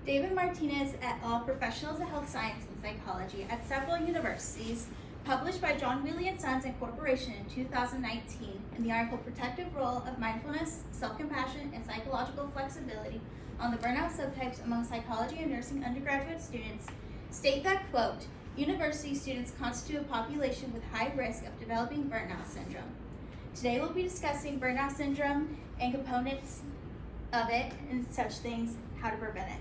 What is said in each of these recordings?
David Martinez et al. Professionals of Health Science and Psychology at several universities, published by John Wheely and Sons Incorporation in 2019 in the article Protective Role of Mindfulness, Self-Compassion, and Psychological Flexibility on the Burnout Subtypes Among Psychology and Nursing Undergraduate Students, state that, quote, university students constitute a population with high risk of developing burnout syndrome. Today we'll be discussing burnout syndrome and components of it and such things, how to prevent it.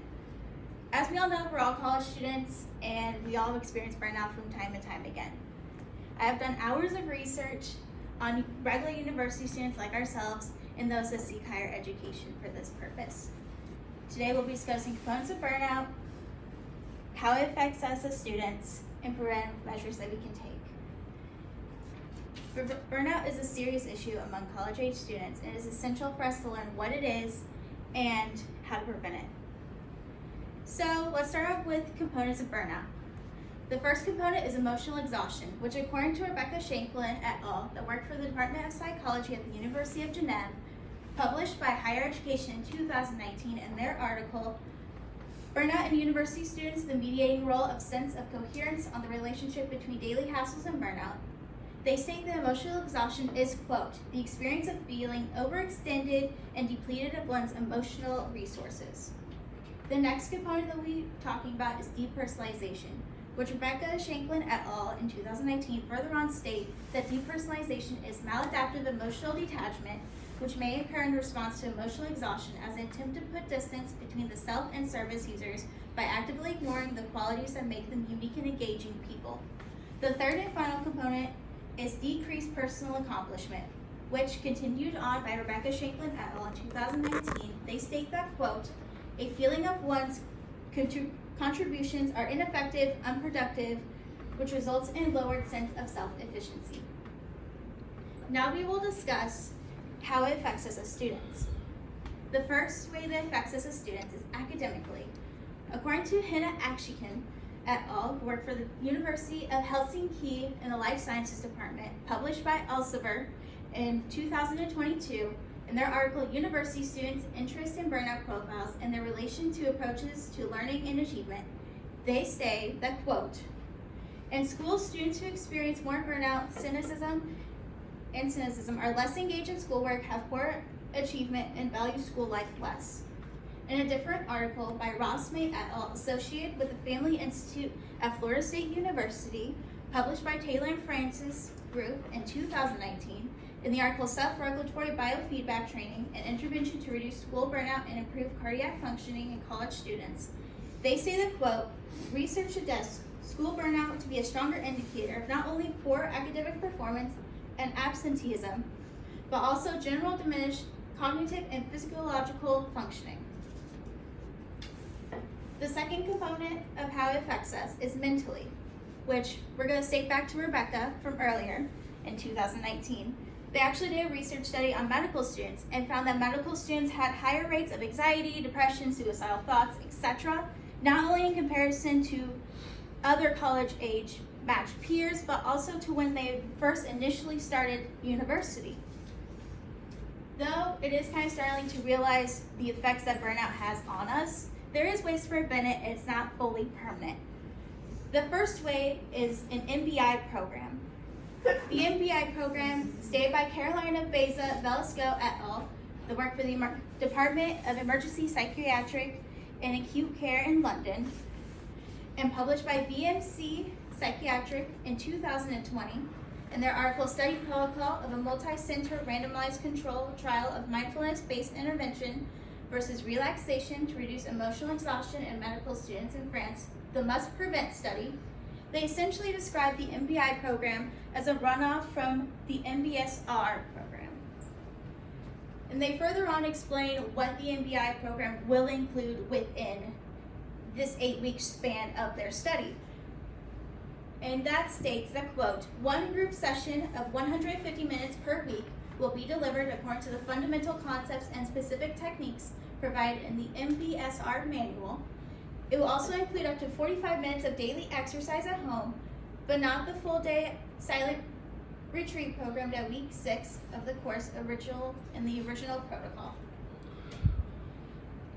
As we all know, we're all college students and we all experience burnout from time and time again. I have done hours of research on regular university students like ourselves and those that seek higher education for this purpose. Today we'll be discussing components of burnout, how it affects us as students, and preventive measures that we can take. Burnout is a serious issue among college-age students, and it is essential for us to learn what it is and how to prevent it. So let's start off with components of burnout. The first component is emotional exhaustion, which according to Rebecca Shanklin et al. That work for the Department of Psychology at the University of Geneva, published by Higher Education in 2019 in their article, Burnout in University Students, the Mediating Role of Sense of Coherence on the Relationship Between Daily Hassles and Burnout. They state that emotional exhaustion is, quote, the experience of feeling overextended and depleted of one's emotional resources. The next component that we'll be talking about is depersonalization, which Rebecca Shanklin et al. In 2019 further on state that depersonalization is maladaptive emotional detachment, which may occur in response to emotional exhaustion as an attempt to put distance between the self and service users by actively ignoring the qualities that make them unique and engaging people. The third and final component is decreased personal accomplishment, which continued on by Rebecca Shanklin et al. In 2019. They state that, quote, a feeling of one's contributions are ineffective, unproductive, which results in a lowered sense of self-efficiency. Now we will discuss how it affects us as students. The first way that it affects us as students is academically. According to Henna Akshikin et al., who work for the University of Helsinki in the Life Sciences Department, published by Elsevier in 2022, in their article, University Students' Interest in Burnout Profiles and Their Relation to Approaches to Learning and Achievement, they say that, quote, in school, students who experience more burnout, cynicism are less engaged in schoolwork, have poor achievement, and value school life less. In a different article by Ross May et al., associated with the Family Institute at Florida State University, published by Taylor and Francis Group in 2019, in the article Self-Regulatory Biofeedback Training, an Intervention to Reduce School Burnout and Improve Cardiac Functioning in College Students, they say that, quote, research suggests school burnout to be a stronger indicator of not only poor academic performance and absenteeism, but also general diminished cognitive and physiological functioning. The second component of how it affects us is mentally, which we're going to state back to Rebecca from earlier in 2019. They actually did a research study on medical students and found that medical students had higher rates of anxiety, depression, suicidal thoughts, etc., not only in comparison to other college-age matched peers, but also to when they first initially started university. Though it is kind of startling to realize the effects that burnout has on us, there is ways to prevent it, and it's not fully permanent. The first way is an MBI program. The MBI program, stated by Carolina Beza Velasco et al., that work for the Department of Emergency Psychiatric and Acute Care in London, and published by BMC Psychiatric in 2020, in their article Study Protocol of a Multi-Center Randomized Control Trial of Mindfulness-Based Intervention versus Relaxation to Reduce Emotional Exhaustion in Medical Students in France, the Must Prevent Study. They essentially describe the MBI program as a runoff from the MBSR program. And they further on explain what the MBI program will include within this 8-week span of their study. And that states that, quote, one group session of 150 minutes per week will be delivered according to the fundamental concepts and specific techniques provided in the MBSR manual. It will also include up to 45 minutes of daily exercise at home, but not the full day silent retreat programmed at week 6 of the course in the original protocol.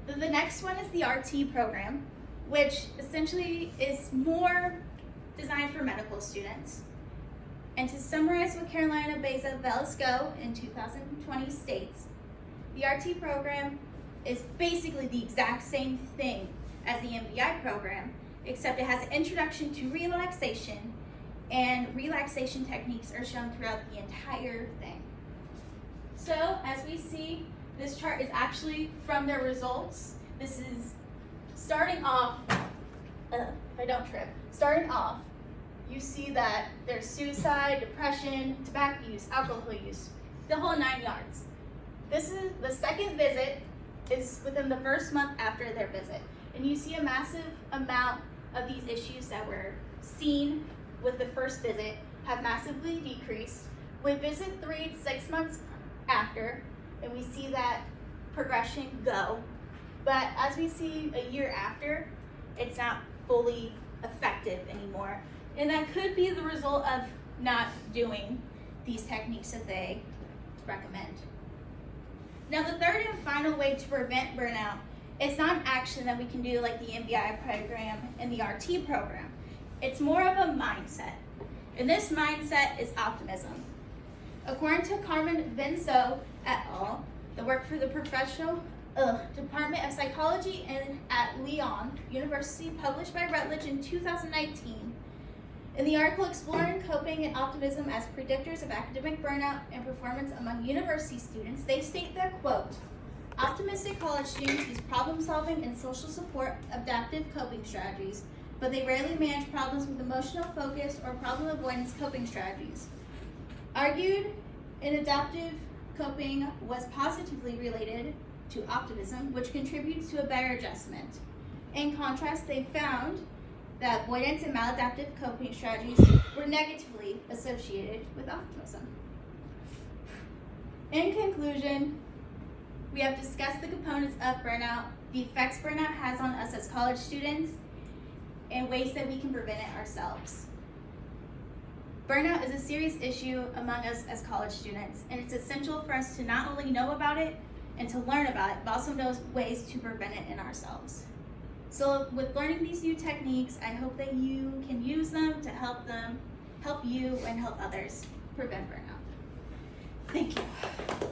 Then the next one is the RT program, which essentially is more designed for medical students. And to summarize what Carolina Beza Velasco in 2020 states, the RT program is basically the exact same thing as the MBI program, except it has an introduction to relaxation, and relaxation techniques are shown throughout the entire thing. So as we see, this chart is actually from their results. This is starting off, if I don't trip, starting off, you see that there's suicide, depression, tobacco use, alcohol use, the whole 9 yards. This is the second visit is within the first month after their visit. And you see a massive amount of these issues that were seen with the first visit have massively decreased. With visit 3, 6 months after, and we see that progression go. But as we see a year after, it's not fully effective anymore. And that could be the result of not doing these techniques that they recommend. Now, the third and final way to prevent burnout is not an action that we can do like the MBI program and the RT program. It's more of a mindset. And this mindset is optimism. According to Carmen Venzo et al., the work for the professional Department of Psychology at Lyon University, published by Routledge in 2019, in the article Exploring Coping and Optimism as Predictors of Academic Burnout and Performance Among University Students, they state that, quote, optimistic college students use problem solving and social support adaptive coping strategies, but they rarely manage problems with emotional focus or problem avoidance coping strategies. Argued in adaptive coping was positively related to optimism, which contributes to a better adjustment. In contrast, they found that avoidance and maladaptive coping strategies were negatively associated with optimism. In conclusion, we have discussed the components of burnout, the effects burnout has on us as college students, and ways that we can prevent it ourselves. Burnout is a serious issue among us as college students, and it's essential for us to not only know about it and to learn about it, but also know ways to prevent it in ourselves. So with learning these new techniques, I hope that you can use them to help you and help others prevent burnout. Thank you.